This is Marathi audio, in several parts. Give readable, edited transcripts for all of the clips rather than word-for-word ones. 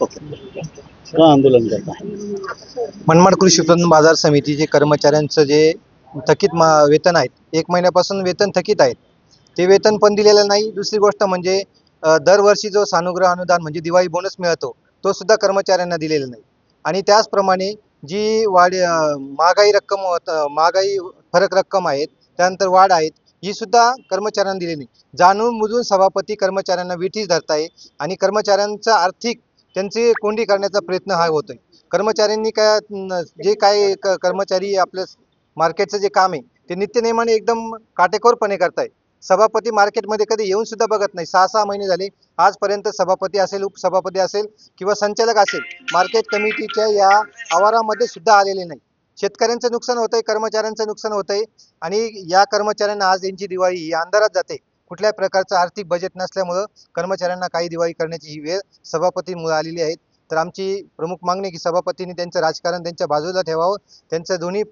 ओके. का आंदोलन करता? मनमाड कृषी उत्पन्न बाजार समितीचे कर्मचाऱ्यांचं जे थकीत वेतन आहेत, 1 महिन्यापासून वेतन थकीत आहेत, ते वेतन पण दिलेलं नाही. दुसरी गोष्ट म्हणजे दरवर्षी जो सानुग्रह अनुदान म्हणजे दिवाळी बोनस मिळतो, तो सुद्धा कर्मचाऱ्यांना दिलेला नाही. आणि त्याचप्रमाणे जी महागाई फरक रक्कम आहेत, त्यानंतर वाढ आहेत, ही सुद्धा कर्मचाऱ्यांना दिलेली नाही. जाणून बुजून सभापती कर्मचाऱ्यांना विठीस धरताय आणि कर्मचाऱ्यांचा आर्थिक त्यांची कोंडी करण्याचा प्रयत्न हा होतोय. कर्मचाऱ्यांनी जे काय कर्मचारी आपलं मार्केटचं जे काम आहे ते नित्यनेमाने एकदम काटेकोरपणे करताय. सभापती मार्केटमध्ये कधी येऊन सुद्धा बघत नाही. 6-6 महिने झाले आजपर्यंत सभापती असेल, उपसभापती असेल किंवा संचालक असेल, मार्केट कमिटीच्या या आवारामध्ये सुद्धा आलेले नाही. शेतकऱ्यांचं नुकसान होतंय, कर्मचाऱ्यांचं नुकसान होतंय आणि या कर्मचाऱ्यांना आज यांची दिवाळी ही अंधारात जाते. कुठल्याही प्रकारचं आर्थिक बजेट नसल्यामुळं कर्मचाऱ्यांना काही दिवाळी करण्याची ही वेळ सभापतींमुळे आलेली आहे. तर आमची प्रमुख मागणी आहे की सभापतींनी त्यांचं राजकारण त्यांच्या बाजूला ठेवावं. त्यांचं दोन्ही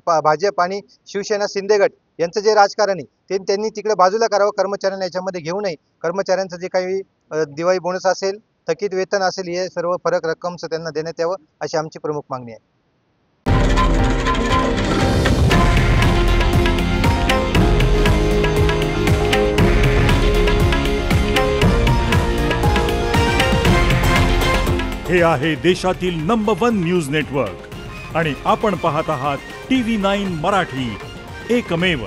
भाजप आणि शिवसेना शिंदे गट यांचं जे राजकारण आहे ते त्यांनी तिकडे बाजूला करावं. कर्मचाऱ्यांना याच्यामध्ये घेऊ नये. कर्मचाऱ्यांचं जे काही दिवाळी बोनस असेल, थकीत वेतन असेल, हे सर्व फरक रक्कमचं त्यांना देण्यात यावं अशी आमची प्रमुख मागणी आहे. हे आहे देशातील नंबर 1 न्यूज नेटवर्क आणि आपण पाहत आहात TV9 मराठी, एकमेव.